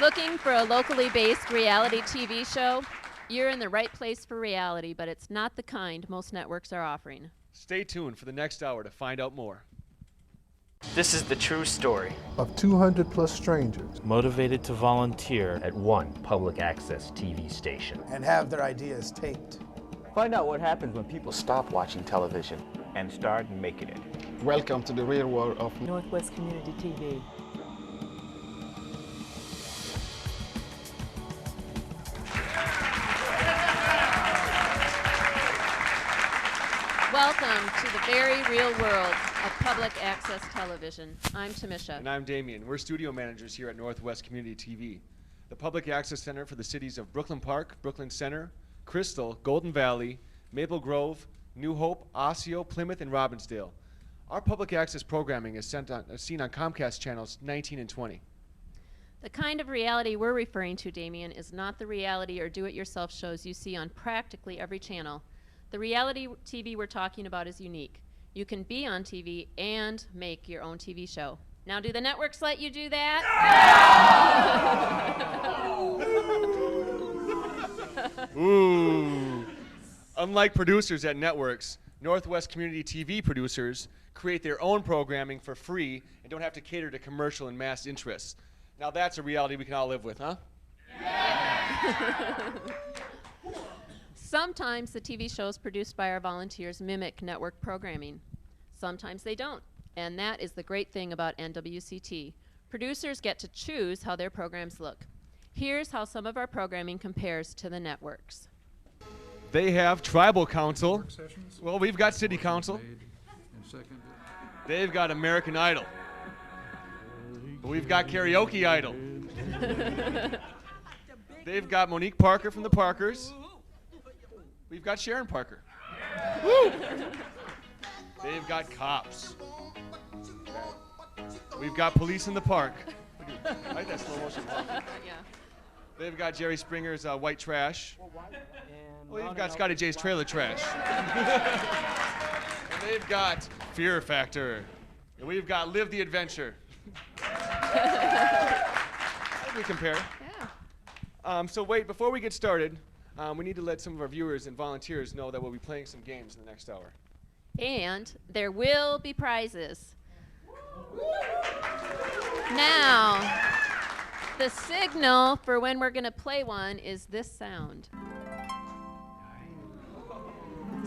Looking for a locally based reality TV show? You're in the right place for reality, but it's not the kind most networks are offering. Stay tuned for the next hour to find out more. This is the true story of 200 plus strangers motivated to volunteer at one public access TV station and have their ideas taped. Find out what happens when people stop watching television and start making it. Welcome to the real world of Northwest Community TV. Welcome to the very real world of public access television. I'm Tamisha. And I'm Damien. We're studio managers here at Northwest Community TV, the public access center for the cities of Brooklyn Park, Brooklyn Center, Crystal, Golden Valley, Maple Grove, New Hope, Osseo, Plymouth, and Robbinsdale. Our public access programming is seen on Comcast channels 19 and 20. The kind of reality we're referring to, Damien, is not the reality or do-it-yourself shows you see on practically every channel. The reality TV we're talking about is unique. You can be on TV and make your own TV show. Now, do the networks let you do that? Ooh. Unlike producers at networks, Northwest Community TV producers create their own programming for free and don't have to cater to commercial and mass interests. Now that's a reality we can all live with, huh? Yeah. Sometimes the TV shows produced by our volunteers mimic network programming. Sometimes they don't. And that is the great thing about NWCT. Producers get to choose how their programs look. Here's how some of our programming compares to the networks. They have tribal council. Well, we've got city council. They've got American Idol. We've got Karaoke Idol. They've got Monique Parker from the Parkers. We've got Sharon Parker. Woo! They've got Cops. We've got Police in the Park. I like that slow motion. Yeah. They've got Jerry Springer's White Trash. Well, you've got Scotty J's Trailer Trash. And they've got Fear Factor. And we've got Live the Adventure. How do we compare? Yeah. So wait, before we get started, we need to let some of our viewers and volunteers know that we'll be playing some games in the next hour. And there will be prizes. Now, the signal for when we're going to play one is this sound.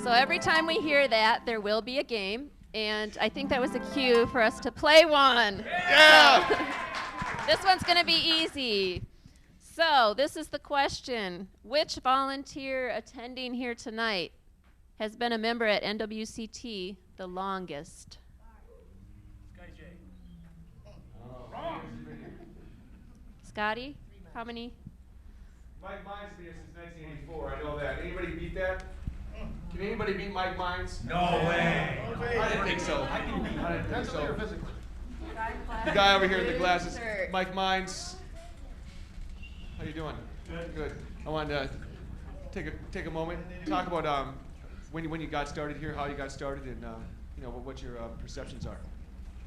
So every time we hear that, there will be a game. And I think that was a cue for us to play one. Yeah! So, this one's going to be easy. So this is the question. Which volunteer attending here tonight has been a member at NWCT the longest? Scotty, how many? Mike Mines been here since 1984. I know that. Anybody beat that? Can anybody beat Mike Mines? No way. I didn't think so. I didn't think so. The guy over here in the glasses, Mike Mines. How you doing? Good. I wanted to take a moment, talk about when you got started here, how you got started, and what your perceptions are.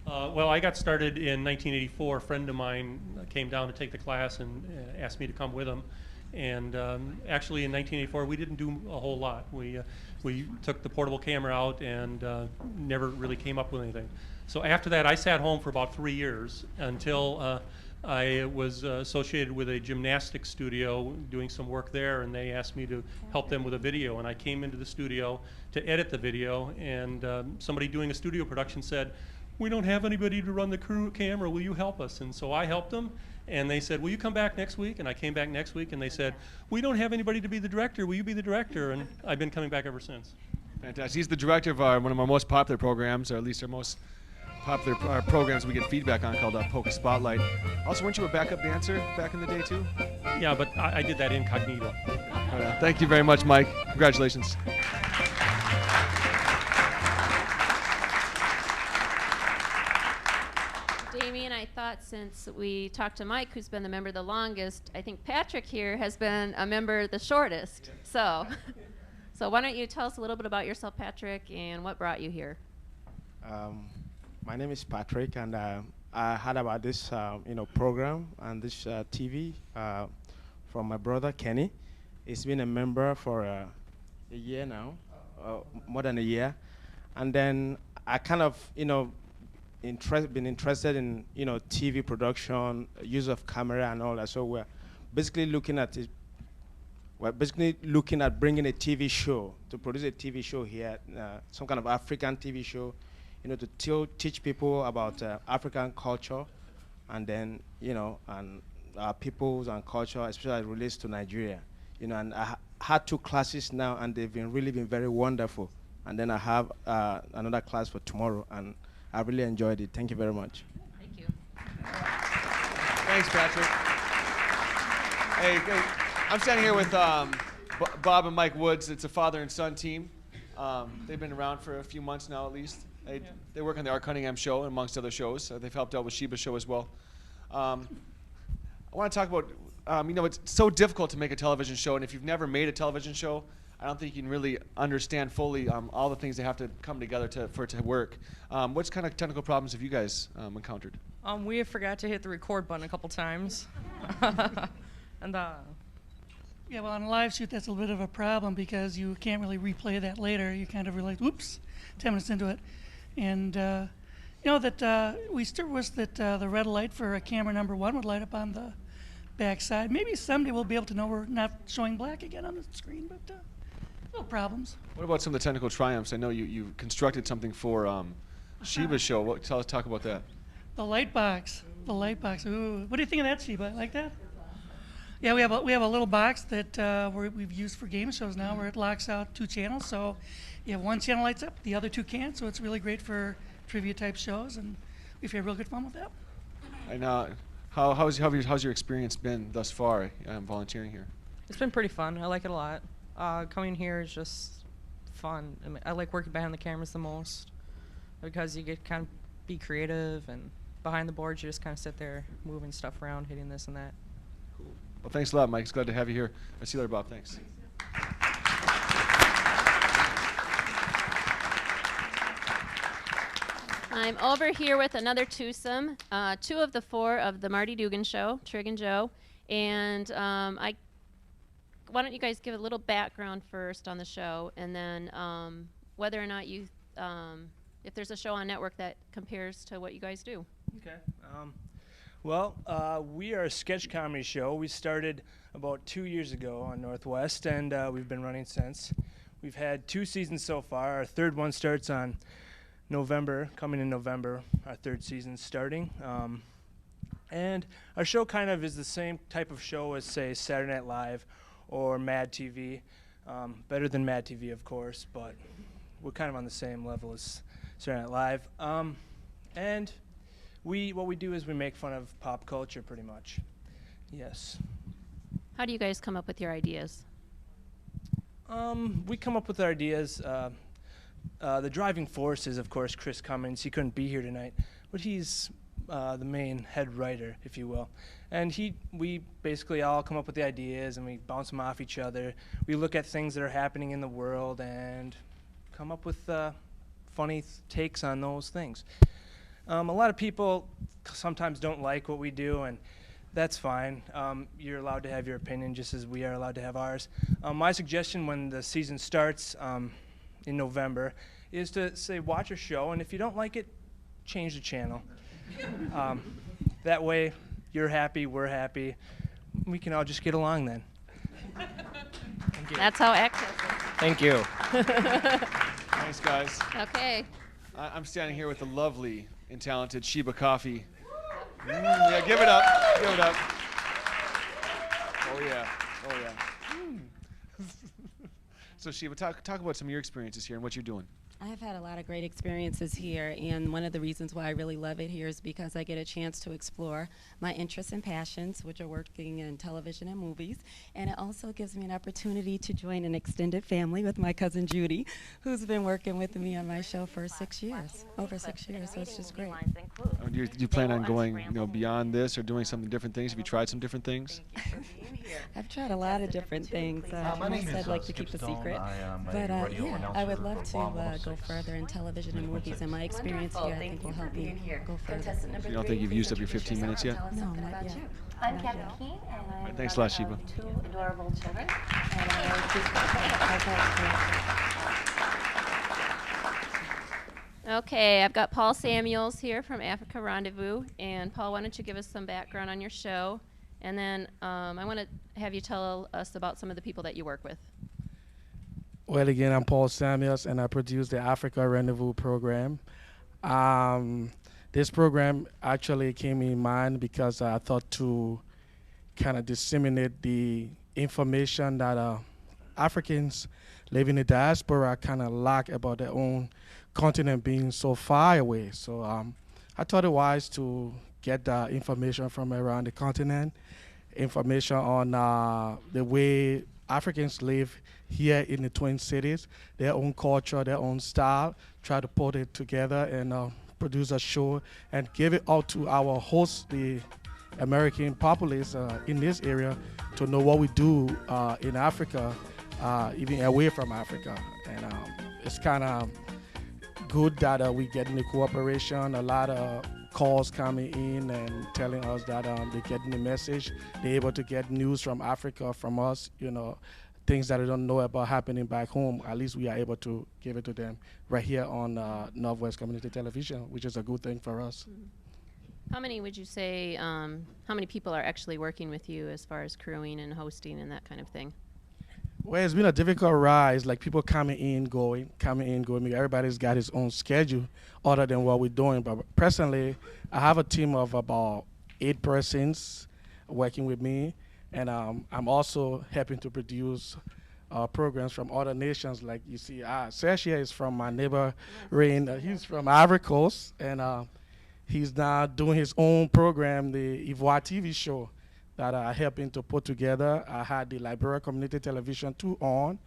Well, I got started in 1984. A friend of mine came down to take the class and asked me to come with him. And actually, in 1984, we didn't do a whole lot. We took the portable camera out and never really came up with anything. So after that, I sat home for about 3 years until I was associated with a gymnastics studio doing some work there, and they asked me to help them with a video. And I came into the studio to edit the video, and somebody doing a studio production said, "We don't have anybody to run the camera, will you help us?" And so I helped them, and they said, "Will you come back next week?" And I came back next week, and they said, "We don't have anybody to be the director, will you be the director?" And I've been coming back ever since. Fantastic. He's the director of one of our most popular programs, or at least our most popular programs we get feedback on, called Polka Spotlight. Also, weren't you a backup dancer back in the day, too? Yeah, but I did that incognito. Thank you very much, Mike. Congratulations. Damien, I thought since we talked to Mike, who's been the member the longest, I think Patrick here has been a member the shortest. So why don't you tell us a little bit about yourself, Patrick, and what brought you here? My name is Patrick, and I heard about this, program and this TV from my brother Kenny. He's been a member for a year now, more than a year, and then I kind of, been interested in, TV production, use of camera and all that. So we're basically looking at it. We're basically looking at bringing a TV show, to produce a TV show here, some kind of African TV show, to teach people about African culture, and then, and our peoples and culture, especially as it relates to Nigeria. And I had 2 classes now, and they've really been very wonderful. And then I have another class for tomorrow, and I really enjoyed it. Thank you very much. Thank you. Thanks, Patrick. Hey, I'm standing here with Bob and Mike Woods. It's a father and son team. They've been around for a few months now, at least. They work on the Art Cunningham show, amongst other shows. They've helped out with Sheba's show as well. I want to talk about, it's so difficult to make a television show, and if you've never made a television show, I don't think you can really understand fully all the things that have to come together for it to work. What kind of technical problems have you guys encountered? We have forgot to hit the record button a couple times. And yeah, well, on a live shoot, that's a little bit of a problem because you can't really replay that later. You kind of realize, whoops, 10 minutes into it. And, that we still wish that the red light for camera number 1 would light up on the back side. Maybe someday we'll be able to know we're not showing black again on the screen, but no problems. What about some of the technical triumphs? I know you constructed something for Sheba's show. Talk about that. The light box. The light box. Ooh, what do you think of that, Sheba? Like that? Yeah, we have a little box that we've used for game shows now, where it locks out 2 channels. So you have one channel lights up, the other 2 can't. So it's really great for trivia type shows, and we've had real good fun with that. And how's your experience been thus far volunteering here? it's been pretty fun. I like it a lot. Coming here is just fun. I like working behind the cameras the most because you get kind of be creative, and behind the boards you just kind of sit there moving stuff around, hitting this and that. Cool. Well, thanks a lot, Mike. It's glad to have you here. I'll see you later, Bob. Thanks. I'm over here with another twosome, 2 of the 4 of the Marty Dugan Show, Trig and Joe. And why don't you guys give a little background first on the show, and then whether or not you, if there's a show on network that compares to what you guys do. Okay. We are a sketch comedy show. We started about 2 years ago on Northwest, and we've been running since. We've had 2 seasons so far. Our 3rd one starts on coming in November, our 3rd season starting. And our show kind of is the same type of show as, say, Saturday Night Live or Mad TV. Better than Mad TV, of course, but we're kind of on the same level as Saturday Night Live. And what we do is we make fun of pop culture, pretty much. Yes. How do you guys come up with your ideas? We come up with our ideas. The driving force is, of course, Chris Cummins. He couldn't be here tonight, but he's the main head writer, if you will. And we basically all come up with the ideas, and we bounce them off each other. We look at things that are happening in the world and come up with funny takes on those things. A lot of people sometimes don't like what we do, and that's fine. You're allowed to have your opinion just as we are allowed to have ours. My suggestion when the season starts in November is to say watch a show, and if you don't like it, change the channel. That way you're happy, we're happy. We can all just get along then. Thank you. That's how access is. Thank you. Thanks, guys. Okay. I'm standing here with the lovely and talented Sheba Coffee. Yeah, give it up. Give it up. Oh, yeah. Oh, yeah. So, Sheba, talk about some of your experiences here and what you're doing. I've had a lot of great experiences here, and one of the reasons why I really love it here is because I get a chance to explore my interests and passions, which are working in television and movies, and it also gives me an opportunity to join an extended family with my cousin Judy, who's been working with me on my show for 6 years, over 6 years, so it's just great. Do you plan on going beyond this or doing some different things? Have you tried some different things? Thank you for being I've tried a lot of different things. My name Most is I'd like to Skip keep a Stone. secret. I am a But radio yeah, announcer I would love for to Bomb go 106. further in television and movies, and my experience here I think will help me go further. So you don't think you've used up your 15 minutes yet? No, not yet. I'm Not Kathy yet. Keene, and I'm right, thanks a the lot, mother Sheba. of 2 adorable children. And I Okay, I've got Paul Samuels here from Africa Rendezvous. And Paul, why don't you give us some background on your show? And then I want to have you tell us about some of the people that you work with. Well, again, I'm Paul Samuels, and I produce the Africa Rendezvous program. This program actually came in mind because I thought to kind of disseminate the information that Africans living in the diaspora kind of lack about their own continent being so far away. So I thought it wise to get the information from around the continent, information on the way Africans live here in the Twin Cities, their own culture, their own style, try to put it together and produce a show and give it out to our hosts, the American populace in this area, to know what we do in Africa, even away from Africa. And it's kind of good that we getting the cooperation, a lot of calls coming in and telling us that they're getting the message. They're able to get news from Africa from us, you know, things that they don't know about happening back home. At least we are able to give it to them right here on Northwest Community Television, which is a good thing for us. How many would you say, how many people are actually working with you as far as crewing and hosting and that kind of thing? Well, it's been a difficult ride, like people coming in, going. Everybody's got his own schedule other than what we're doing. But presently, I have a team of about 8 persons working with me. And I'm also helping to produce programs from other nations. Like you see, Serge here is from my neighbor, Rain. He's from Ivory Coast. And he's now doing his own program, the Ivoire TV show, that I helped him to put together. I had the Liberia Community Television 2 on.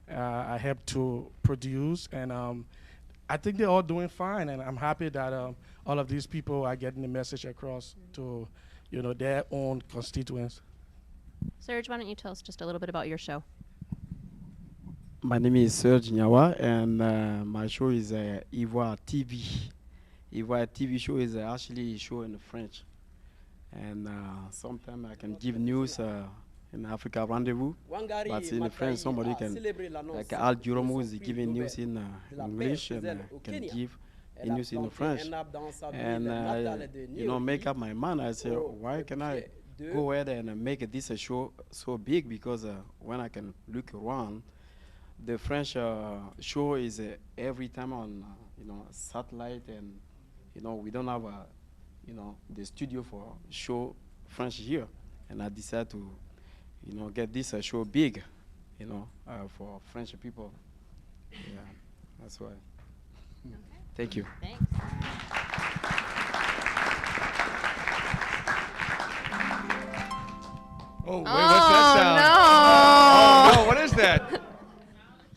I helped to produce, and I think they're all doing fine, and I'm happy that all of these people are getting the message across to, you know, their own constituents. Serge, why don't you tell us just a little bit about your show? My name is Serge Nyawa, and my show is Ivoire TV. Ivoire TV show is actually a show in French. And sometimes I can give news in Africa Rendezvous, but in French somebody can, like Al Juromo is giving news in English, and can give a news in French. And you know, make up my mind. I say, why can I go ahead and make this a show so big? Because when I can look around, the French show is every time on you know, satellite, and you know, we don't have a, you know, the studio for show French here, and I decided to, you know, get this show big, you know, for French people. Yeah, that's why. Okay. Thank you. Thanks. Oh, wait, what's that sound? No. Oh, no, what is that?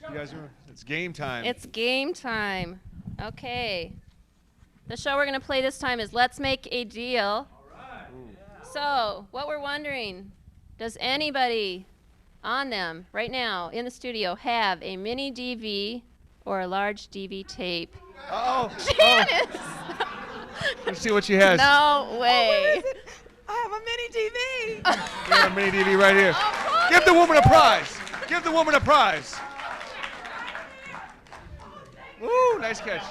You guys are, it's game time. It's game time. Okay. The show we're going to play this time is Let's Make a Deal. All right. So, what we're wondering, does anybody on them right now in the studio have a mini DV or a large DV tape? Uh-oh. Janice! Let's see what she has. No way. Oh, I have a mini DV. We have a mini DV right here. Give the woman a prize. Give the woman a prize. Woo, nice catch.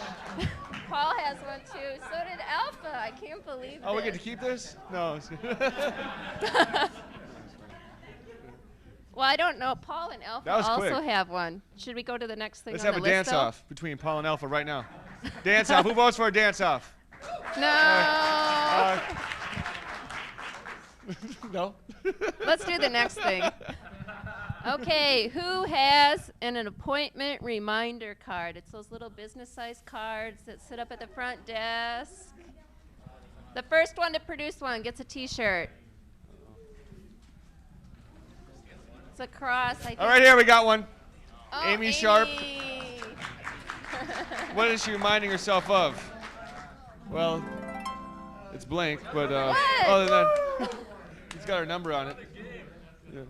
Paul has one too. So did Alpha. I can't believe it. Oh, we get to keep this? No. Well, I don't know. Paul and Alpha also have one. Should we go to the next thing? Let's on have the a list, dance-off between Paul and Alpha right now. Dance-off. Who votes for a dance-off? No. No? Let's do the next thing. Okay, who has an appointment reminder card? It's those little business-sized cards that sit up at the front desk. The first one to produce one gets a T-shirt. It's a cross. I think. All right, here we got one. Oh, Amy Sharp. What is she reminding herself of? Well, it's blank, but other than that, it's got her number on it. Yeah.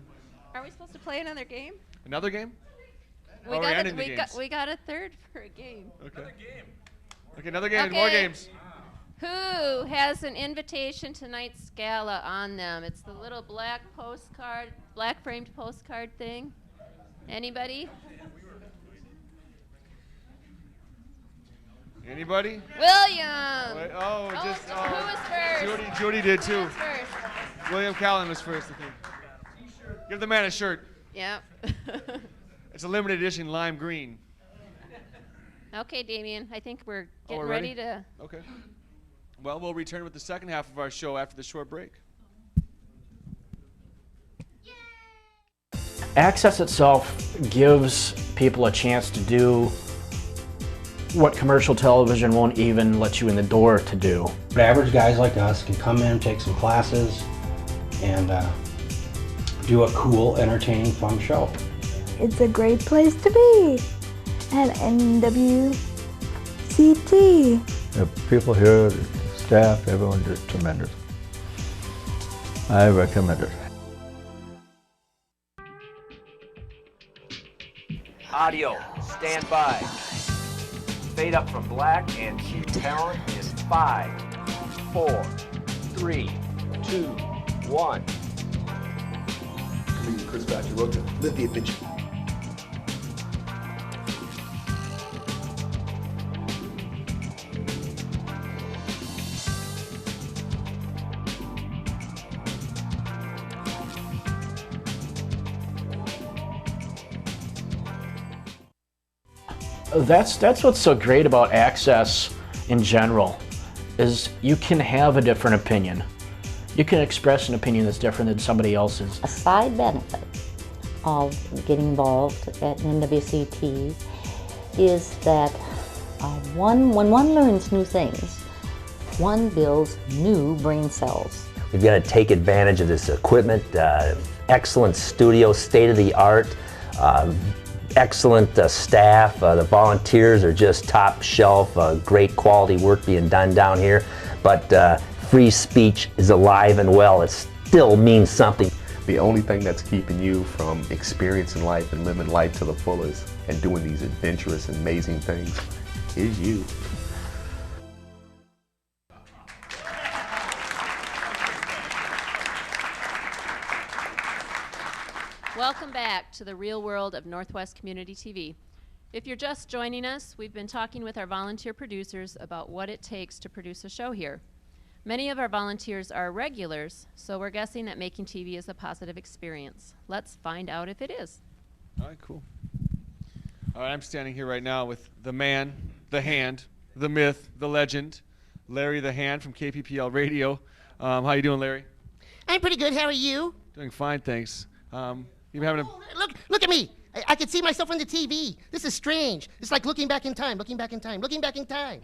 Are we supposed to play another game? Another game? We Oh, we're got ending the games. we got a third for a game. Okay. Okay, another game. More games. Who has an invitation to tonight's gala on them? It's the little black postcard, black framed postcard thing. Anybody? Anybody? William. Wait, Who was first? Judy did too. Who was first? William Callan was first, I think. Give the man a shirt. Yep. It's a limited edition lime green. Okay, Damien. I think we're getting we're ready to. Okay. Well, we'll return with the second half of our show after the short break. Access itself gives people a chance to do what commercial television won't even let you in the door to do. Average guys like us can come in, take some classes, and do a cool, entertaining, fun show. It's a great place to be at NWCT. The people here, the staff, everyone's just tremendous. I recommend it. Audio, stand by. Fade up from black and cue talent is 5, 4, 3, 2, 1. Comedian Chris Patrick wrote to live the adventure. That's what's so great about Access in general, is you can have a different opinion. You can express an opinion that's different than somebody else's. A side benefit of getting involved at NWCT is that when one learns new things, one builds new brain cells. We've got to take advantage of this equipment, excellent studio, state-of-the-art, excellent staff. The volunteers are just top shelf, great quality work being done down here. But free speech is alive and well. It still means something. The only thing that's keeping you from experiencing life and living life to the fullest and doing these adventurous, amazing things is you. Welcome back to the real world of Northwest Community TV. If you're just joining us, we've been talking with our volunteer producers about what it takes to produce a show here. Many of our volunteers are regulars, so we're guessing that making TV is a positive experience. Let's find out if it is. All right, cool. All right, I'm standing here right now with the man, the hand, the myth, the legend, Larry the Hand from KPPL Radio. How you doing, Larry? I'm pretty good. How are you? Doing fine, thanks. You having a Look at me. I can see myself on the TV. This is strange. It's like looking back in time, looking back in time, looking back in time.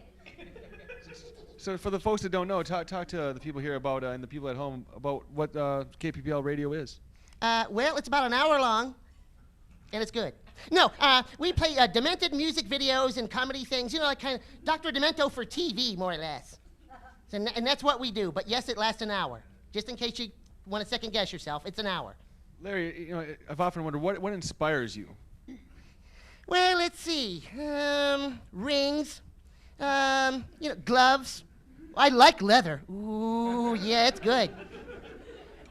So for the folks that don't know, talk to the people here about and the people at home about what KPPL Radio is. Well, it's about an hour long, and it's good. No, we play demented music videos and comedy things, you know, like kind of Dr. Demento for TV, more or less. And that's what we do. But yes, it lasts an hour. Just in case you want to second guess yourself, it's an hour. Larry, you know, I've often wondered what inspires you. Well, let's see. Rings. You know, gloves. I like leather. Ooh, yeah, it's good.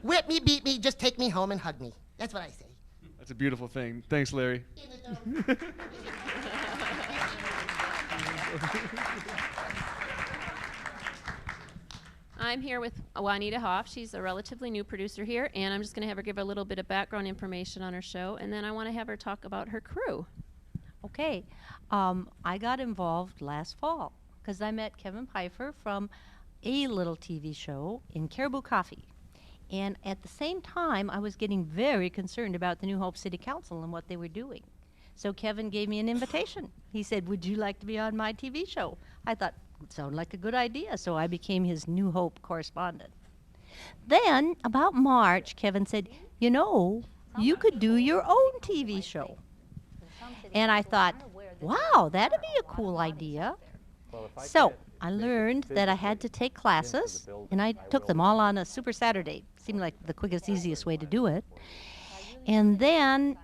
Whip me, beat me, just take me home and hug me. That's what I say. That's a beautiful thing. Thanks, Larry. I'm here with Juanita Hoff. She's a relatively new producer here, and I'm just going to have her give a little bit of background information on her show, and then I want to have her talk about her crew. Okay. I got involved last fall because I met Kevin Pfeiffer from a little TV show in Caribou Coffee. And at the same time, I was getting very concerned about the New Hope City Council and what they were doing. So Kevin gave me an invitation. He said, "Would you like to be on my TV show?" I thought, it sounded like a good idea, so I became his New Hope correspondent. Then, about March, Kevin said, "You know, you could do your own TV show." And I thought, wow, that'd be a cool idea. So I learned that I had to take classes, and I took them all on a Super Saturday. Seemed like the quickest, easiest way to do it. And then,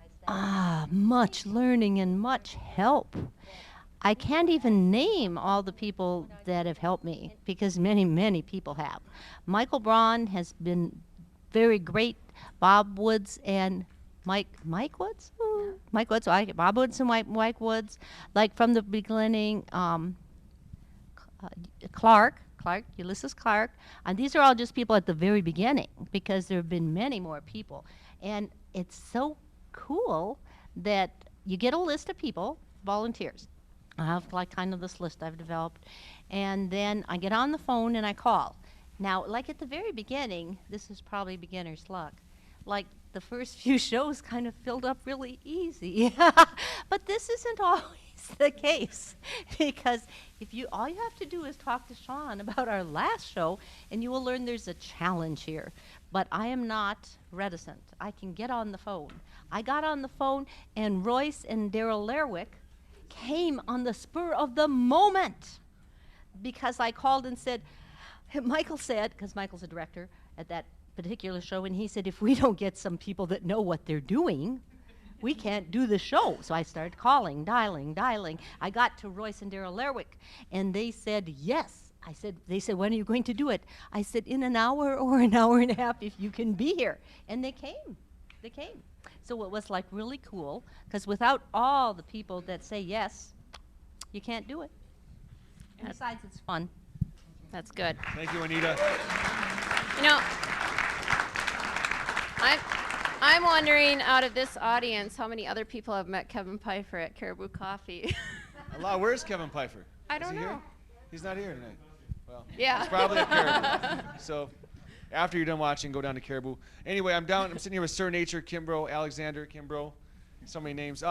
much learning and much help. I can't even name all the people that have helped me because many, many people have. Michael Braun has been very great. Bob Woods and Mike Woods? Mike Woods, Bob Woods and Mike Woods. Like from the beginning, Ulysses Clark. And these are all just people at the very beginning because there have been many more people. And it's so cool that you get a list of people, volunteers. I have like kind of this list I've developed. And then I get on the phone and I call. Now, like at the very beginning, this is probably beginner's luck. Like the first few shows kind of filled up really easy. But this isn't always the case because all you have to do is talk to Sean about our last show and you will learn there's a challenge here. But I am not reticent. I can get on the phone. I got on the phone and Royce and Daryl Lerwick came on the spur of the moment because I called and said, Michael said, because Michael's a director at that particular show, and he said, if we don't get some people that know what they're doing, we can't do the show. So I started calling, dialing. I got to Royce and Daryl Lerwick, and they said yes. They said, when are you going to do it? I said, in an hour or an hour and a half if you can be here. And they came. So it was like really cool, because without all the people that say yes, you can't do it. And besides, it's fun. That's good. Thank you, Anita. You know, I'm wondering, out of this audience, how many other people have met Kevin Pfeiffer at Caribou Coffee? A lot. Where's Kevin Pfeiffer? I don't Is he know. Here? He's not here tonight. Well, yeah. He's probably at Caribou. So after you're done watching, go down to Caribou. Anyway, I'm sitting here with Sir Nature Kimbrough, Alexander Kimbrough. So many names.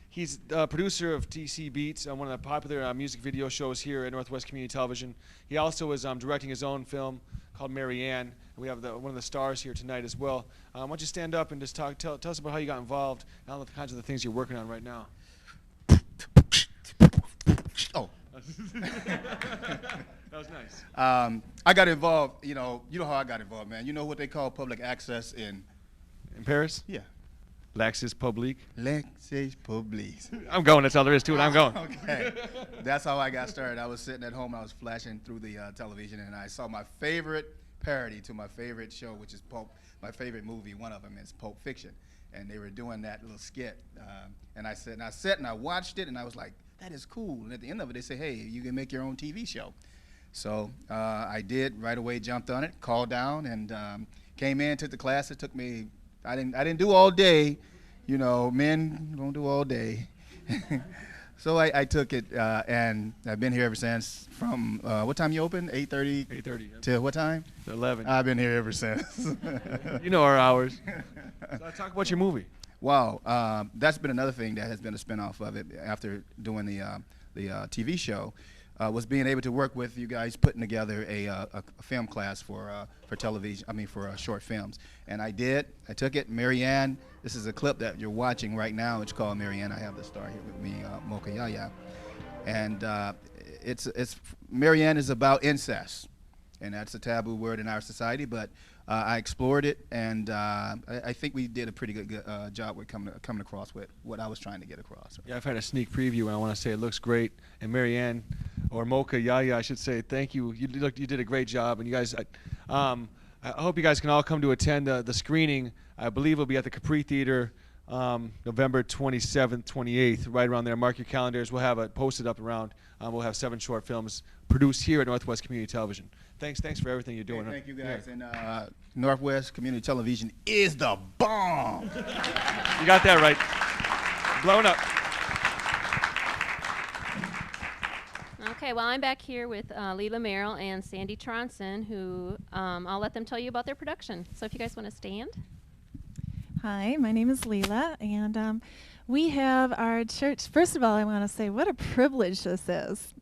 He's the producer of TC Beats, one of the popular music video shows here at Northwest Community Television. He also is directing his own film called Mary Ann. We have one of the stars here tonight as well. Why don't you stand up and just tell us about how you got involved and all the kinds of the things you're working on right now. Oh. That was nice. I got involved, you know how I got involved, man. You know what they call public access in Paris? Yeah. L'accès public. L'accès public. I'm going. That's all there is to it. I'm going. Okay. That's how I got started. I was sitting at home. I was flashing through the television, and I saw my favorite parody to my favorite show, which is my favorite movie. One of them is Pulp Fiction, and they were doing that little skit. And I sat and I watched it, and I was like, that is cool. And at the end of it, they say, hey, you can make your own TV show. So I did right away. Jumped on it, called down, and came in, took the class. It took me. I didn't do all day, you know. Men don't do all day. So I took it, and I've been here ever since. From what time you open? 8:30. 8:30. Yep. Till what time? 11. I've been here ever since. You know our hours. So talk about your movie. Wow, that's been another thing that has been a spinoff of it. After doing the TV show, was being able to work with you guys, putting together a film class for television. I mean, for short films. And I did. I took it. Mary Ann. This is a clip that you're watching right now. It's called Mary Ann. I have the star here with me, Mocha Yaya. And it's Mary Ann is about incest, and that's a taboo word in our society. But I explored it, and I think we did a pretty good job with coming across with what I was trying to get across. Yeah, I've had a sneak preview, and I want to say it looks great. And Mary Ann, or Mocha Yaya, I should say, thank you. You did a great job, and you guys. I hope you guys can all come to attend the screening. I believe it'll be at the Capri Theater, November 27th, 28th, right around there. Mark your calendars. We'll have it posted up around. We'll have 7 short films produced here at Northwest Community Television. Thanks for everything you're doing. Hey, thank you guys. Yeah. And Northwest Community Television is the bomb. You got that right. Blown up. Okay, well, I'm back here with Leela Merrill and Sandy Tronson, who I'll let them tell you about their production. So if you guys want to stand. Hi, my name is Leela, and we have our church. First of all, I want to say what a privilege this is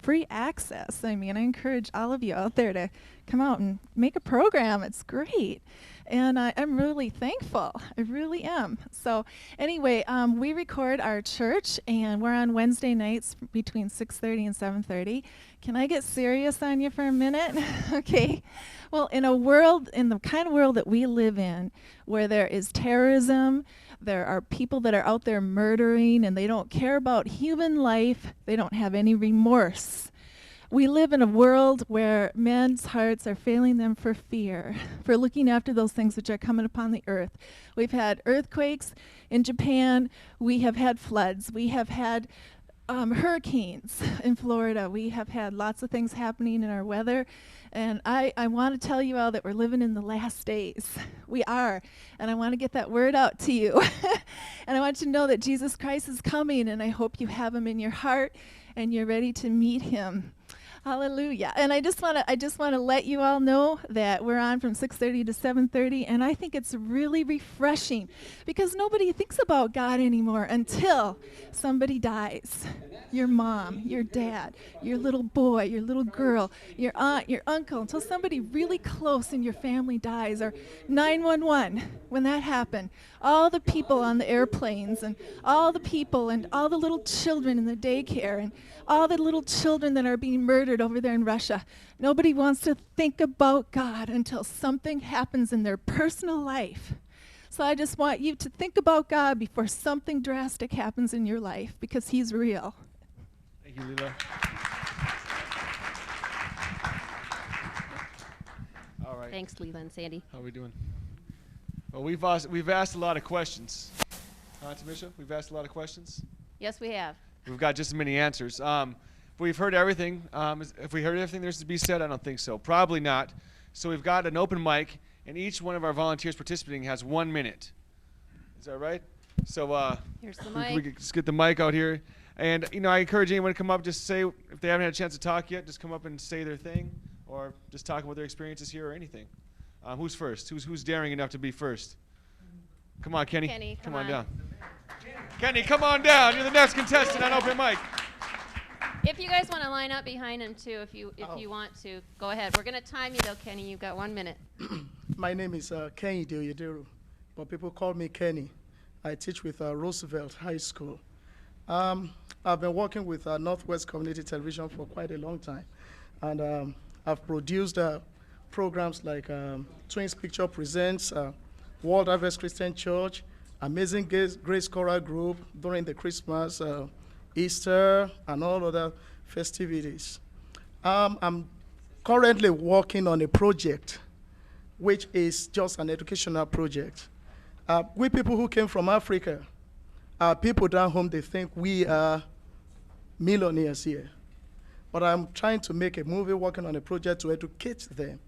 free access. I mean, I encourage all of you out there to come out and make a program. It's great. And I'm really thankful. I really am. So anyway, we record our church, and we're on Wednesday nights between 6:30 and 7:30. Can I get serious on you for a minute? Okay. Well, in the kind of world that we live in, where there is terrorism, there are people that are out there murdering, and they don't care about human life. They don't have any remorse. We live in a world where men's hearts are failing them for fear, for looking after those things which are coming upon the earth. We've had earthquakes in Japan. We have had floods. We have had hurricanes in Florida. We have had lots of things happening in our weather. And I want to tell you all that we're living in the last days. We are. And I want to get that word out to you. And I want you to know that Jesus Christ is coming, and I hope you have him in your heart and you're ready to meet him. Hallelujah. And I just want to let you all know that we're on from 6:30 to 7:30, and I think it's really refreshing because nobody thinks about God anymore until somebody dies. Your mom, your dad, your little boy, your little girl, your aunt, your uncle, until somebody really close in your family dies, or 911 when that happened. All the people on the airplanes, and all the people, and all the little children in the daycare, and all the little children that are being murdered over there in Russia. Nobody wants to think about God until something happens in their personal life. So I just want you to think about God before something drastic happens in your life, because he's real. Thank you, Leela. All right. Thanks, Leela and Sandy. How are we doing? Well, we've asked a lot of questions. Tamisha, we've asked a lot of questions. Yes, we have. We've got just as many answers. We've heard everything. If we heard everything there's to be said, I don't think so. Probably not. So we've got an open mic, and each one of our volunteers participating has 1 minute. Is that right? So here's the mic. We can just get the mic out here. And, I encourage anyone to come up, just say, if they haven't had a chance to talk yet, just come up and say their thing, or just talk about their experiences here or anything. Who's first? Who's daring enough to be first? Come on, Kenny. Kenny, come on down. Kenny, come on down. You're the next contestant on Open Mic. If you guys want to line up behind him too, if you want to, go ahead. We're going to time you though, Kenny. You've got 1 minute. My name is Kenny Deoyedero, but people call me Kenny. I teach with Roosevelt High School. I've been working with Northwest Community Television for quite a long time, and I've produced programs like Twins Picture Presents, World Harvest Christian Church, Amazing Grace Choral Group during the Christmas, Easter, and all other festivities. I'm currently working on a project which is just an educational project. We people who came from Africa, people down home, they think we are millionaires here. But I'm trying to make a movie, working on a project to educate them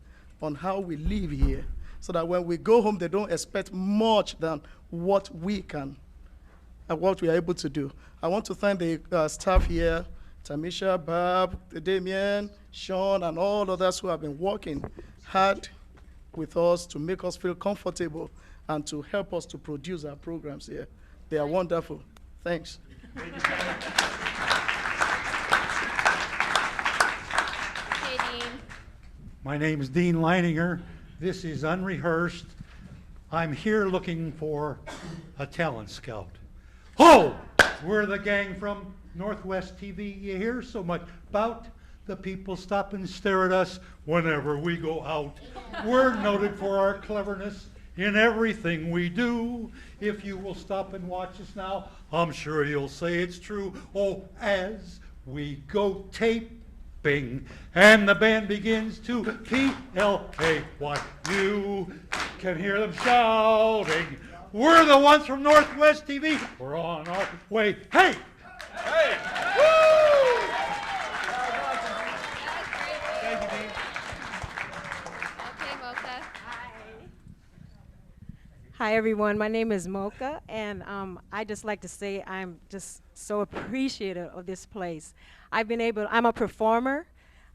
on how we live here, so that when we go home, they don't expect much than what we can, what we are able to do. I want to thank the staff here, Tamisha, Barb, Damien, Sean, and all others who have been working hard with us to make us feel comfortable and to help us to produce our programs here. They are wonderful. Thanks. Okay, Dean. My name is Dean Leininger. This is unrehearsed. I'm here looking for a talent scout. Ho! We're the gang from Northwest TV. You hear so much about the people stop and stare at us whenever we go out. We're noted for our cleverness in everything we do. If you will stop and watch us now, I'm sure you'll say it's true. Oh, as we go taping and the band begins to P-L-A-Y, you can hear them shouting. We're the ones from Northwest TV. We're on our way. Hey! Hey! Woo! Thank you, Dean. Okay, Mocha. Hi, everyone. My name is Mocha, and I just like to say I'm just so appreciative of this place. I'm a performer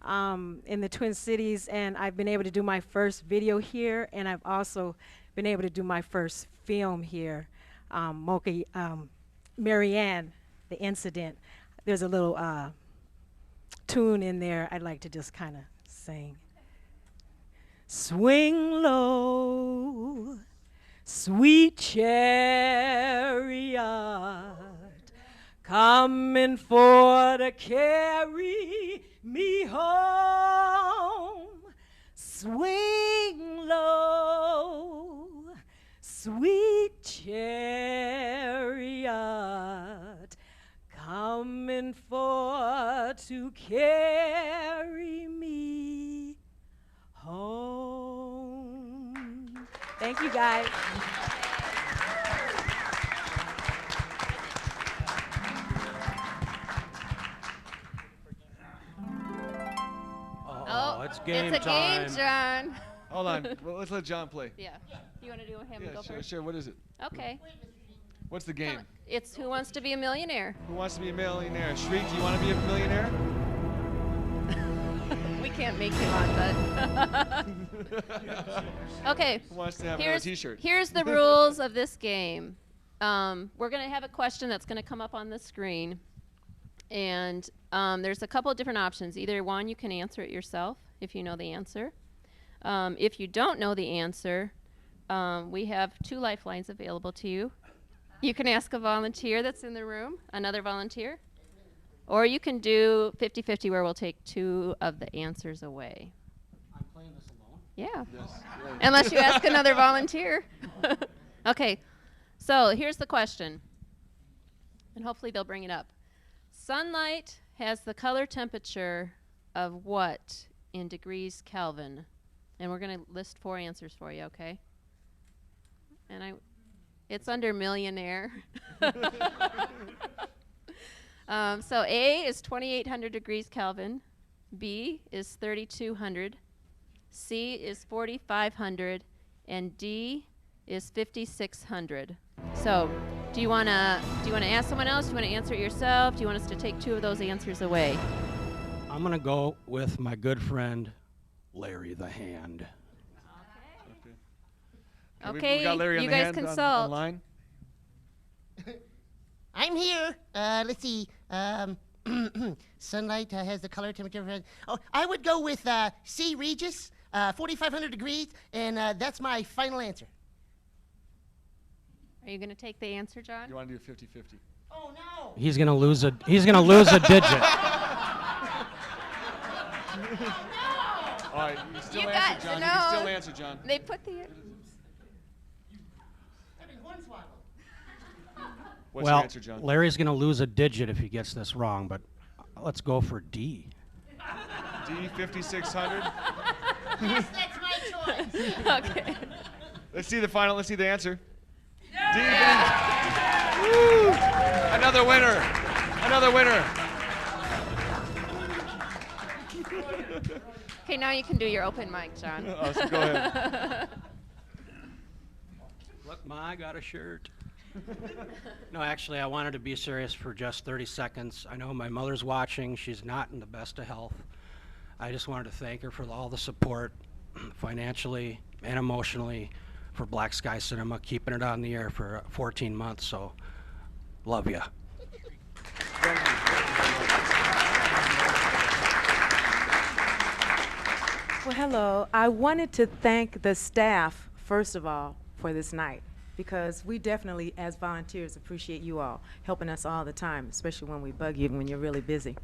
in the Twin Cities, and I've been able to do my first video here, and I've also been able to do my first film here. Mocha, Marianne, the incident, there's a little tune in there, I'd like to just kind of sing. Swing low, sweet chariot, coming for to carry me home. Swing low, sweet chariot, coming for to carry me home. Thank you, guys. Oh, it's game it's a time. game, John. Hold on. Well, let's let John play. Yeah. You want to do him Yeah, go sure, first? sure. What is it? Okay. What's the game? It's Who Wants to Be a Millionaire? Who wants to be a millionaire? Shriek, do you want to be a millionaire? We can't make you on, but. Okay. Who wants to have another t-shirt? Here's the rules of this game. We're going to have a question that's going to come up on the screen. And there's a couple of different options. Either one, you can answer it yourself if you know the answer. If you don't know the answer, we have 2 lifelines available to you. You can ask a volunteer that's in the room, another volunteer. Or you can do 50-50 where we'll take 2 of the answers away. I'm playing this alone? Yeah. Yes. Unless you ask another volunteer. Okay. So here's the question. And hopefully they'll bring it up. Sunlight has the color temperature of what in degrees Kelvin? And we're going to list 4 answers for you, okay? And it's under millionaire. So A is 2,800 degrees Kelvin. B is 3,200. C is 4,500. And D is 5,600. So do you want to ask someone else? Do you want to answer it yourself? Do you want us to take 2 of those answers away? I'm going to go with my good friend, Larry the Hand. Okay, we got Larry on you the guys hand consult. online. I'm here. Let's see. Sunlight has the color temperature. Oh, I would go with C. Regis, 4,500 degrees, and that's my final answer. Are you going to take the answer, John? You want to do 50-50? Oh no! He's going to lose a digit. All right, you can still You answer, got- John. no. You can still answer, John. They put the. What's well, your answer, John? Larry's going to lose a digit if he gets this wrong, but let's go for D. D, 5,600. Yes, that's my choice. Okay. Let's see the final. Let's see the answer. D. Woo! Another winner. Another winner. Okay, now you can do your open mic, John. Oh, so go ahead. Look, Ma, I got a shirt. No, actually, I wanted to be serious for just 30 seconds. I know my mother's watching. She's not in the best of health. I just wanted to thank her for all the support, financially and emotionally, for Black Sky Cinema, keeping it on the air for 14 months. So, love ya. Well, hello. I wanted to thank the staff, first of all, for this night, because we definitely, as volunteers, appreciate you all helping us all the time, especially when we bug you when you're really busy.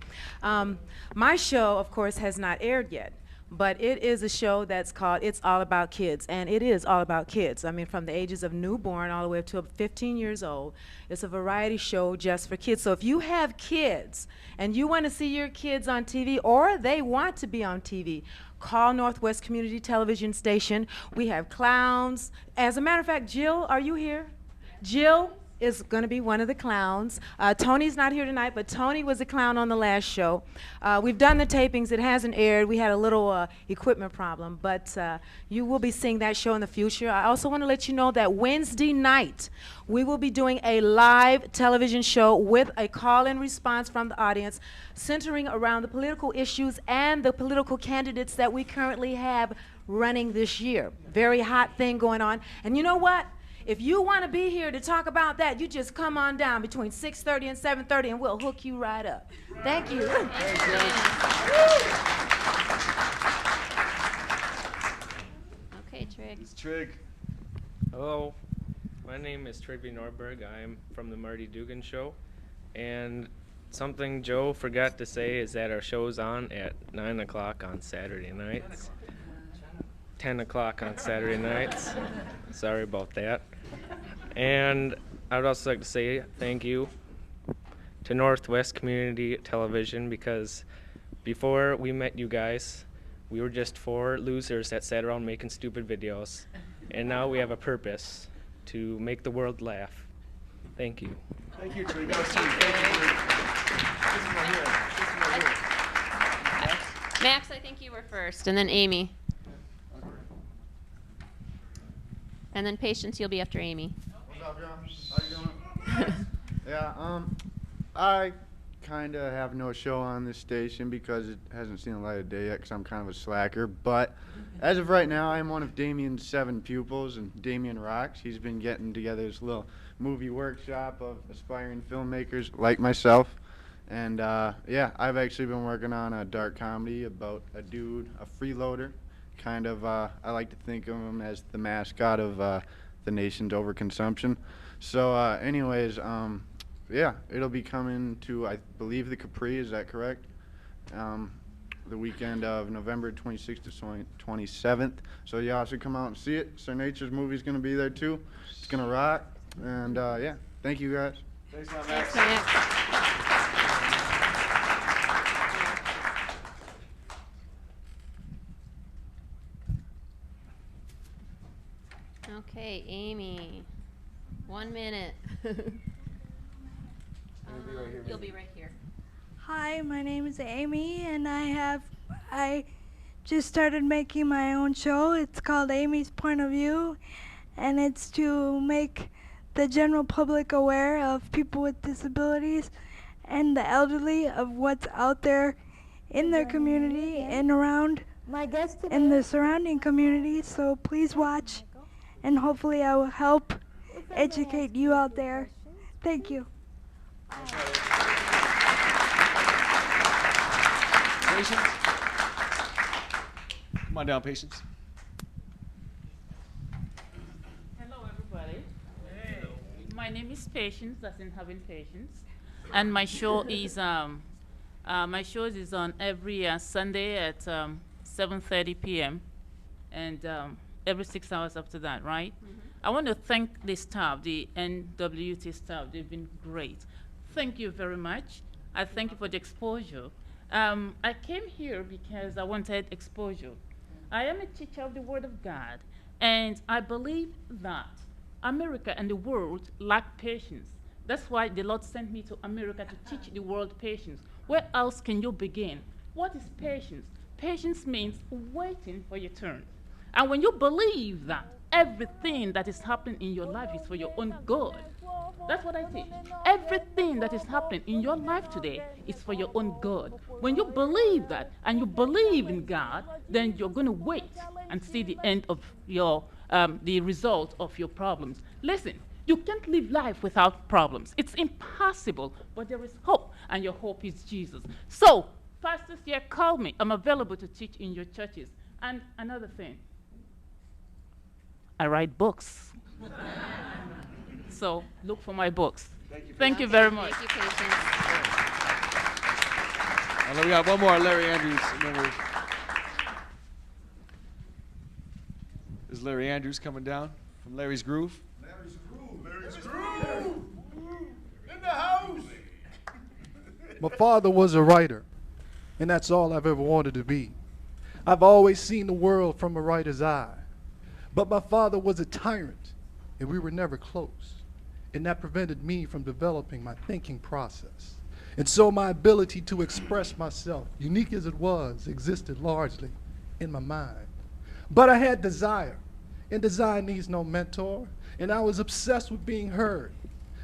My show, of course, has not aired yet, but it is a show that's called It's All About Kids, and it is all about kids. I mean, from the ages of newborn all the way up to 15 years old. It's a variety show just for kids. So if you have kids and you want to see your kids on TV, or they want to be on TV, call Northwest Community Television Station. We have clowns. As a matter of fact, Jill, are you here? Jill is going to be one of the clowns. Tony's not here tonight, but Tony was a clown on the last show. We've done the tapings. It hasn't aired. We had a little equipment problem, but you will be seeing that show in the future. I also want to let you know that Wednesday night, we will be doing a live television show with a call-in response from the audience centering around the political issues and the political candidates that we currently have running this year. Very hot thing going on. And you know what? If you want to be here to talk about that, you just come on down between 6:30 and 7:30 and we'll hook you right up. Thank you. Okay, Trig. It's Trig. Hello, my name is Trivy Norberg. I'm from the Marty Dugan Show, and something Joe forgot to say is that our show's on at 9 o'clock on Saturday nights. 10 o'clock on Saturday nights. Sorry about that. And I would also like to say thank you to Northwest Community Television, because before we met you guys, we were just 4 losers that sat around making stupid videos. And now we have a purpose to make the world laugh. Thank you. Thank you, Trig. That was Trig. Thank you, Trig. This one right here. This one right here. Max, I think you were first, and then Amy. And then Patience, you'll be after Amy. What's up, y'all? How you doing? Yeah, I kind of have no show on this station because it hasn't seen the light of day yet because I'm kind of a slacker. But as of right now, I'm one of Damien's 7 pupils, and Damien rocks. He's been getting together this little movie workshop of aspiring filmmakers like myself. And yeah, I've actually been working on a dark comedy about a dude, a freeloader. Kind of, I like to think of him as the mascot of the nation's overconsumption. So anyways, yeah, it'll be coming to, I believe, the Capri, is that correct? The weekend of November 26th to 27th. So y'all should come out and see it. Sir Nature's movie's going to be there too. It's going to rock. And yeah, thank you guys. Thanks a lot, Max. Thanks, Max. Okay, Amy. 1 minute. You'll be right here. Hi, my name is Amy, and I just started making my own show. It's called Amy's Point of View, and it's to make the general public aware of people with disabilities and the elderly of what's out there in their community and around in the surrounding community. So please watch, and hopefully I will help educate you out there. Thank you. Patience. Come on down, Patience. Hello, everybody. My name is Patience, that's in having patience, and my show is on every Sunday at 7:30 p.m. and every 6 hours after that, right? I want to thank the staff, the NWCT staff. They've been great. Thank you very much. I thank you for the exposure. I came here because I wanted exposure. I am a teacher of the Word of God, and I believe that America and the world lack patience. That's why the Lord sent me to America to teach the world patience. Where else can you begin? What is patience? Patience means waiting for your turn. And when you believe that everything that is happening in your life is for your own good, that's what I teach. Everything that is happening in your life today is for your own good. When you believe that and you believe in God, then you're going to wait and see the end of your, the result of your problems. Listen, you can't live life without problems. It's impossible, but there is hope, and your hope is Jesus. So, pastors here, call me. I'm available to teach in your churches. And another thing, I write books. So look for my books. Thank you very much. Thank you, Patience. We got one more, Larry Andrews. Remember, is Larry Andrews coming down from Larry's Groove? Larry's Groove. Larry's Groove. In the house. My father was a writer, and that's all I've ever wanted to be. I've always seen the world from a writer's eye. But my father was a tyrant, and we were never close. And that prevented me from developing my thinking process. And so my ability to express myself, unique as it was, existed largely in my mind. But I had desire, and desire needs no mentor, and I was obsessed with being heard.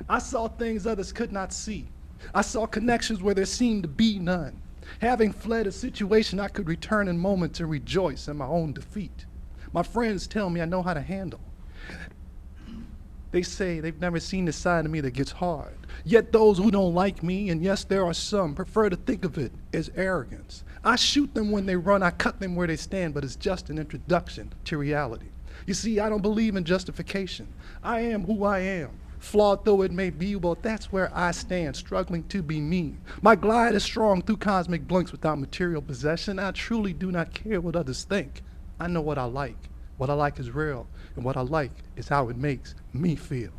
I saw things others could not see. I saw connections where there seemed to be none. Having fled a situation, I could return in moments and rejoice in my own defeat. My friends tell me I know how to handle They say they've never seen the side of me that gets hard. Yet those who don't like me, and yes, there are some, prefer to think of it as arrogance. I shoot them when they run, I cut them where they stand, but it's just an introduction to reality. You see, I don't believe in justification. I am who I am. Flawed though it may be, well, that's where I stand, struggling to be me. My glide is strong through cosmic blinks without material possession. I truly do not care what others think. I know what I like. What I like is real, and what I like is how it makes me feel.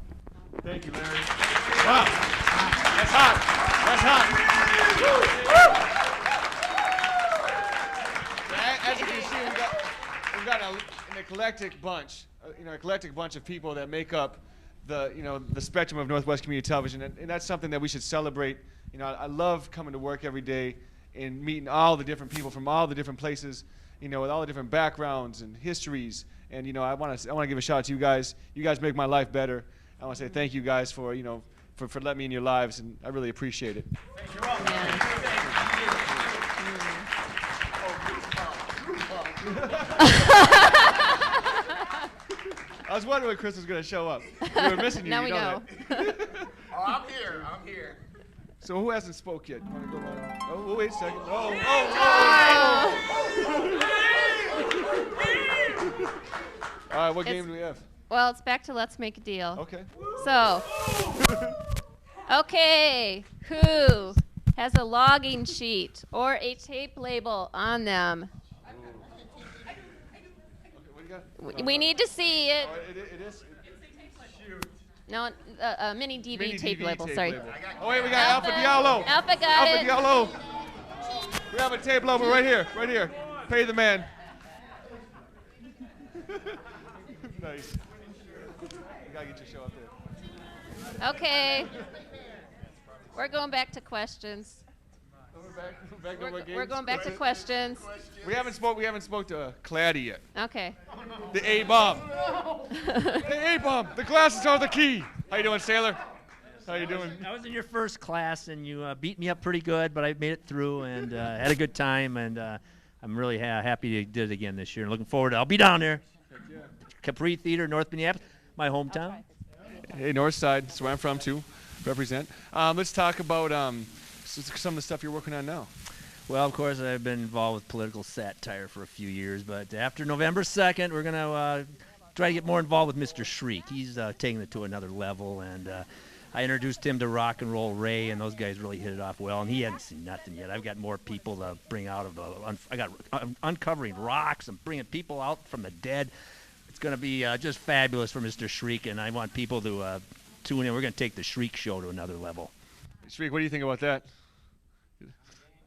Thank you, Larry. Wow. That's hot. That's hot. As you can see, we've got an eclectic bunch, eclectic bunch of people that make up the spectrum of Northwest Community Television, and that's something that we should celebrate. I love coming to work every day and meeting all the different people from all the different places, with all the different backgrounds and histories. And I want to give a shout out to you guys. You guys make my life better. I want to say thank you guys for for letting me in your lives, and I really appreciate it. Yeah. I was wondering when Chris was going to show up. We were missing you. Now we know. Oh, I'm here. I'm here. So who hasn't spoke yet? Want to go on? Oh, wait a second. All right, what game do we have? Well, it's back to Let's Make a Deal. Okay. So, okay, who has a logging sheet or a tape label on them? We need to see it. It is. No, a mini DV tape label, sorry. Oh, wait, we got Alpha Diallo. Alpha got it. Alpha Diallo. We have a tape label right here. Pay the man. Nice. You gotta get your show up there. Okay. We're going back to questions. We're going back to questions. We haven't spoke to Claddy yet. Okay. The A-bomb. The A-bomb. The glasses are the key. How you doing, Sailor? How you doing? I was in your first class, and you beat me up pretty good, but I made it through and had a good time, and I'm really happy you did it again this year. And looking forward to I'll be down there. Capri Theater, North Minneapolis, my hometown. Hey, North Side. That's where I'm from, too. Represent. Let's talk about some of the stuff you're working on now. Well, of course, I've been involved with political satire for a few years, but after November 2nd, we're going to try to get more involved with Mr. Shriek. He's taking it to another level, and I introduced him to Rock and Roll Ray, and those guys really hit it off well, and he hadn't seen nothing yet. I've got more people to bring out of I got uncovering rocks and bringing people out from the dead. It's going to be just fabulous for Mr. Shriek, and I want people to tune in. We're going to take the Shriek show to another level. Shriek, what do you think about that?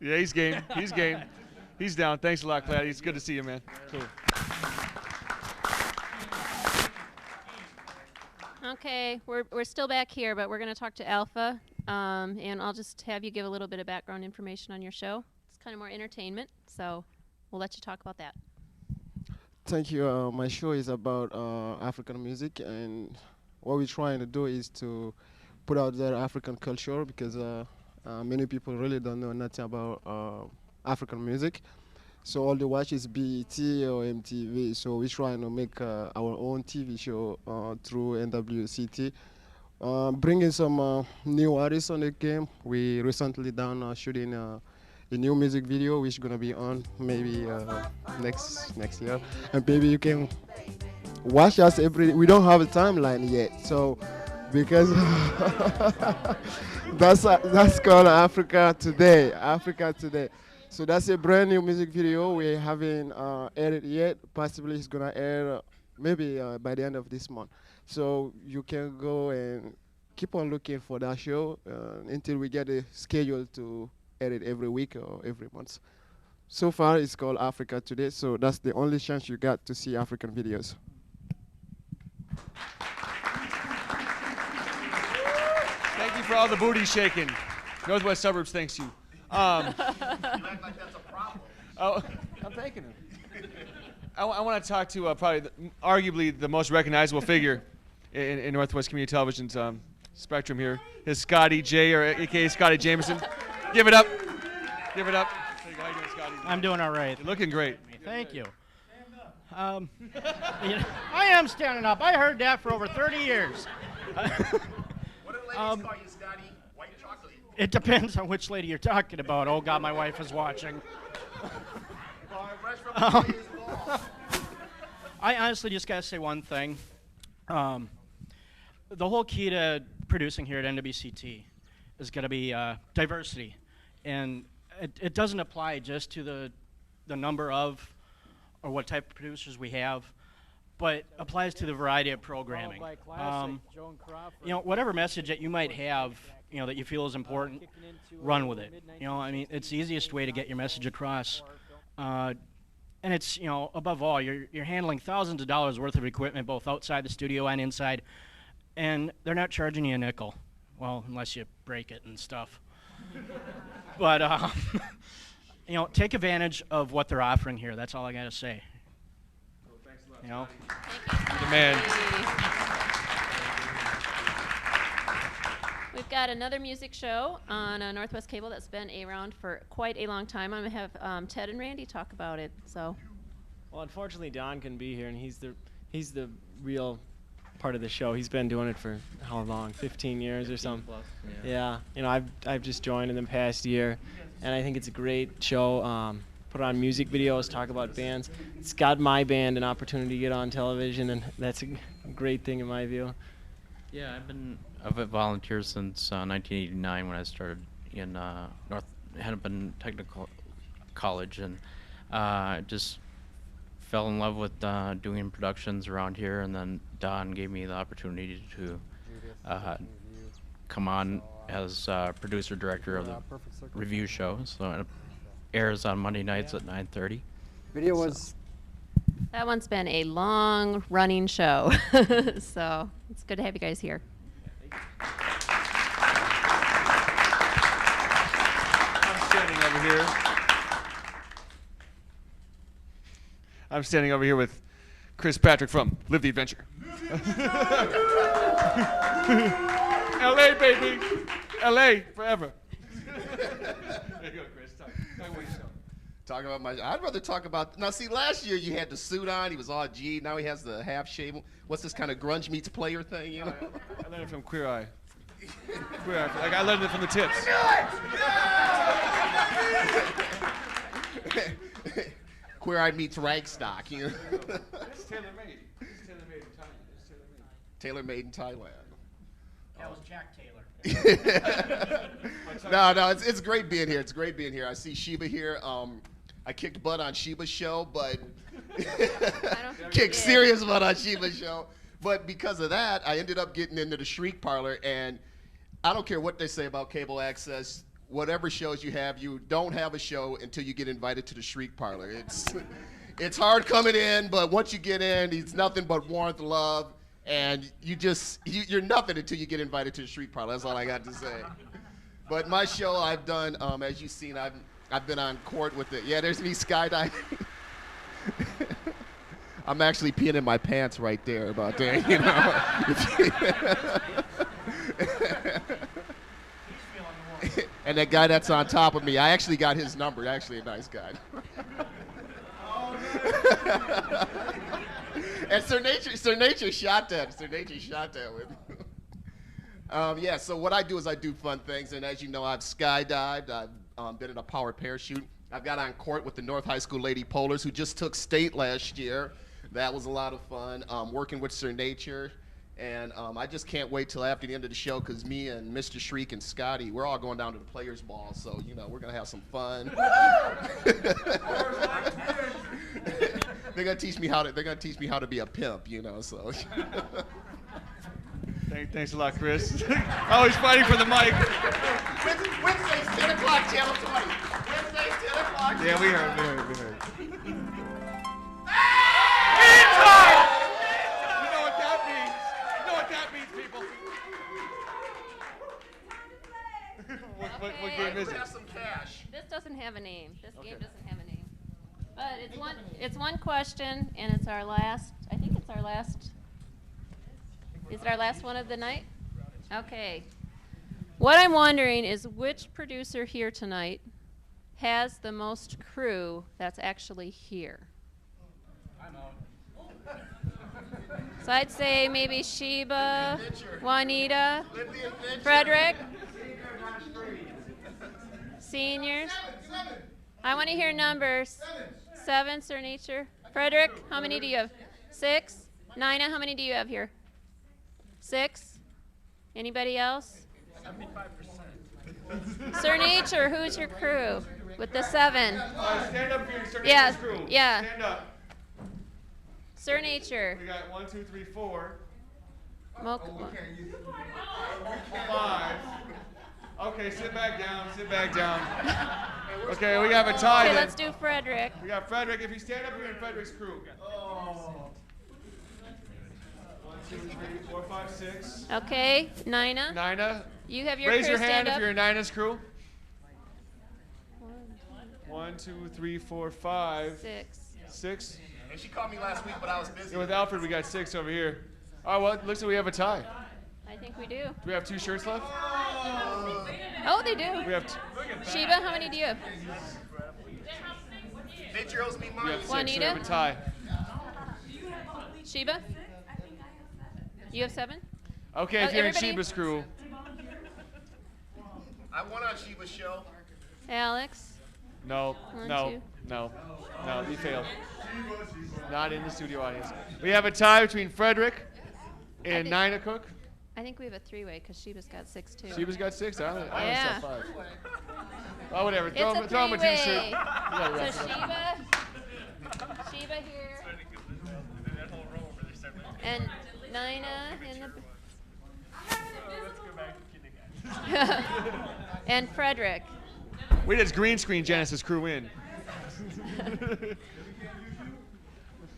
Yeah, he's game. He's game. He's down. Thanks a lot, Claddy. It's good to see you, man. Cool. Okay, we're still back here, but we're going to talk to Alpha, and I'll just have you give a little bit of background information on your show. It's kind of more entertainment, so we'll let you talk about that. Thank you. My show is about African music, and what we're trying to do is to put out there African culture, because many people really don't know nothing about African music. So all they watch is BET or MTV. So we're trying to make our own TV show through NWCT, bringing some new artists on the game. We recently done shooting a new music video, which is gonna be on maybe next year, and maybe you can watch us we don't have a timeline yet, so because that's called Africa Today. So that's a brand new music video. We haven't aired it yet. Possibly it's gonna air maybe by the end of this month. So you can go and keep on looking for that show until we get a schedule to air it every week or every month. So far it's called Africa Today, so that's the only chance you got to see African videos. Thank you for all the booty shaking. Northwest Suburbs thanks you. You act like that's a problem. Oh, I'm thanking him. I want to talk to probably arguably the most recognizable figure in Northwest Community Television's spectrum here. Is Scotty J, or a.k.a. Scotty Jameson. Give it up. Give it up. How you doing, Scotty? I'm doing all right. You're looking great. Thank you. I am standing up. I heard that for over 30 years. What do ladies call you, Scotty? White chocolate. It depends on which lady you're talking about. Oh, God, my wife is watching. I honestly just got to say one thing. The whole key to producing here at NWCT is going to be diversity. And it doesn't apply just to the number of or what type of producers we have, but applies to the variety of programming. You know, whatever message that you might have, you know, that you feel is important, run with it. You know, I mean, it's the easiest way to get your message across. And it's, you know, above all, you're handling thousands of dollars worth of equipment, both outside the studio and inside, and they're not charging you a nickel. Well, unless you break it and stuff. But, you know, take advantage of what they're offering here. That's all I got to say. Well, thanks a lot. You know? You're the man. We've got another music show on Northwest Cable that's been around for quite a long time. I'm going to have Ted and Randy talk about it. So, well, unfortunately, Don couldn't be here, and he's the real part of the show. He's been doing it for how long? 15 years or something. Plus, yeah. You know, I've just joined in the past year, and I think it's a great show. Put on music videos, talk about bands. It's got my band an opportunity to get on television, and that's a great thing in my view. Yeah, I've volunteered since 1989 when I started in North Hennepin Technical College, and just fell in love with doing productions around here, and then Don gave me the opportunity to come on as producer director of the review show. So it airs on Monday nights at 9:30. Video was. that one's been a long running show. So it's good to have you guys here. I'm standing over here with Chris Patrick from Live the Adventure. LA, baby. LA forever. There you go, Chris. Talk about yourself. Talk about I'd rather talk about. Now, see, last year you had the suit on. He was all G. Now he has the half shave. What's this kind of grunge meets player thing, you know? I learned it from Queer Eye. Queer Eye. Like, I learned it from the tips. Queer Eye meets Ragstock, you know? It's tailor-made. It's tailor-made in Thailand. It's tailor-made. Tailor-made in Thailand. That was Jack Taylor. No, it's great being here. It's great being here. I see Sheba here. I kicked butt on Sheba's show, but kicked serious butt on Sheba's show. But because of that, I ended up getting into the Shriek Parlor, and I don't care what they say about cable access. Whatever shows you have, you don't have a show until you get invited to the Shriek Parlor. It's hard coming in, but once you get in, it's nothing but warmth, love, and you're nothing until you get invited to the Shriek Parlor. That's all I got to say. But my show I've done, as you've seen, I've been on court with it. Yeah, there's me skydiving. I'm actually peeing in my pants right there about there, you know. And that guy that's on top of me, I actually got his number. Actually, a nice guy. And Sir Nature shot that. Sir Nature shot that with me. Yeah, so what I do is I do fun things, and as you know, I've skydived. I've been in a power parachute. I've got on court with the North High School Lady Polars, who just took state last year. That was a lot of fun. Working with Sir Nature. And I just can't wait till after the end of the show, because me and Mr. Shriek and Scotty, we're all going down to the Players Ball, so you know we're gonna have some fun. They're gonna teach me how to be a pimp, you know. So. Thanks a lot, Chris. Always fighting for the mic. Wednesday's 10 o'clock, Channel 20. Wednesday's 10 o'clock. Yeah, we heard. What game is it? Have some cash. This doesn't have a name. This game doesn't have a name. But it's one question, and it's our last. I think it's our last. Is it our last one of the night? Okay. What I'm wondering is which producer here tonight has the most crew that's actually here? So I'd say maybe Sheba, Juanita, Frederick, seniors. I want to hear numbers. 7, Sir Nature. Frederick, how many do you have? 6. Nina, how many do you have here? 6. Anybody else? 75%. Sir Nature, who's your crew with the 7? Stand up here, Sir Yeah, Nature's crew. yeah. Stand up. Sir Nature. We got 1, 2, 3, 4. Mocha. 5. Okay, sit back down. Sit back down. Okay, we have a tie. Okay, then. let's do Frederick. We got Frederick. If you stand up here in Frederick's crew. 1, 2, 3, 4, 5, 6. Okay, Nina. Nina. You have your Raise crew your hand stand if up. you're in Nina's crew. 1, 2, 3, 4, 5. 6. 6. And she called me last week, but I was busy. Yeah, with Alfred, we got 6 over here. All right, well, it looks like we have a tie. I think we do. Do we have 2 shirts left? Oh, they do. We have Sheba, how many do you have? Nature owes me We money. have 6, so we Juanita? have a tie. Sheba? You have 7? Okay, if Oh, you're in everybody- Sheba's crew. I won on Sheba's show. Alex? No, 1, no, 2. no, no, you failed. Not in the studio audience. We have a tie between Frederick and think- Nina Cook. I think we have a 3-way because Sheba's got 6 too. Sheba's got 6. I only Yeah. saw 5. Oh, whatever. It's Throw a him a T-shirt. three-way. You gotta wrap So it up. Sheba here, and Nina in the. And Frederick. We just green screen Genesis crew in.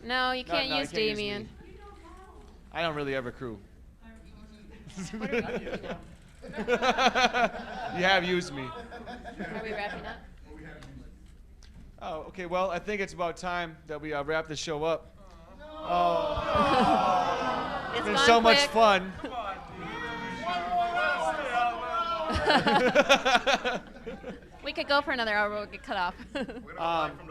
No, you can't No, use Damien. I don't really have a crew. You have used me. Are we wrapping up? Oh, okay. Well, I think it's about time that we wrap the show up. It's It's been gone so much quick. fun. We could go for another hour, we'll get cut off.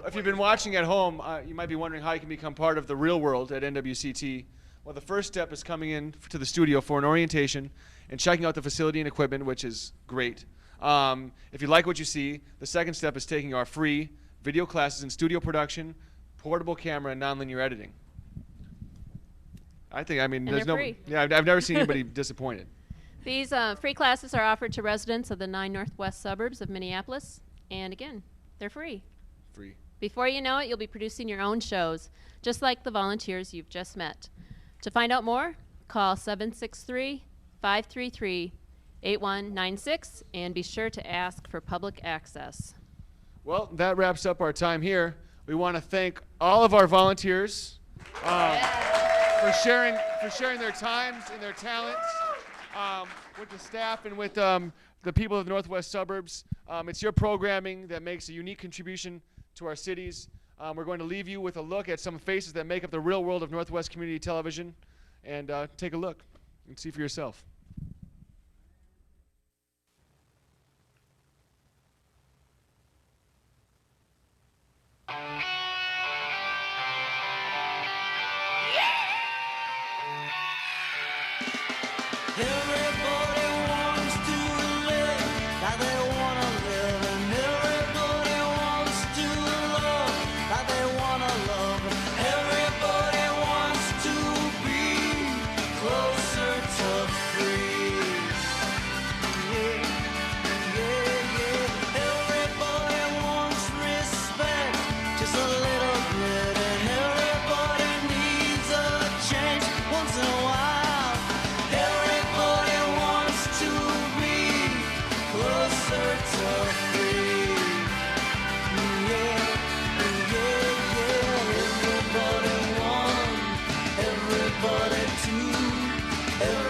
If you've been watching at home, you might be wondering how you can become part of the real world at NWCT. Well, the first step is coming in to the studio for an orientation and checking out the facility and equipment, which is great. If you like what you see, the second step is taking our free video classes in studio production, portable camera, and nonlinear editing. I mean, And there's they're no, free. yeah, I've never seen anybody disappointed. These free classes are offered to residents of the 9 northwest suburbs of Minneapolis. And again, they're free. Free. Before you know it, you'll be producing your own shows, just like the volunteers you've just met. To find out more, call 763-533-8196 and be sure to ask for public access. Well, that wraps up our time here. We want to thank all of our volunteers for sharing their times and their talents with the staff and with the people of the northwest suburbs. It's your programming that makes a unique contribution to our cities. We're going to leave you with a look at some faces that make up the real world of Northwest Community Television, and take a look and see for yourself. Everybody wants to live like they wanna live, and everybody wants to love like they wanna love. Everybody wants to be closer to free. Yeah, yeah, yeah. Everybody wants respect, just a little bit, and everybody needs a change once in a while. Everybody wants to be closer to free. Yeah, yeah, yeah. Everybody one, everybody two, everybody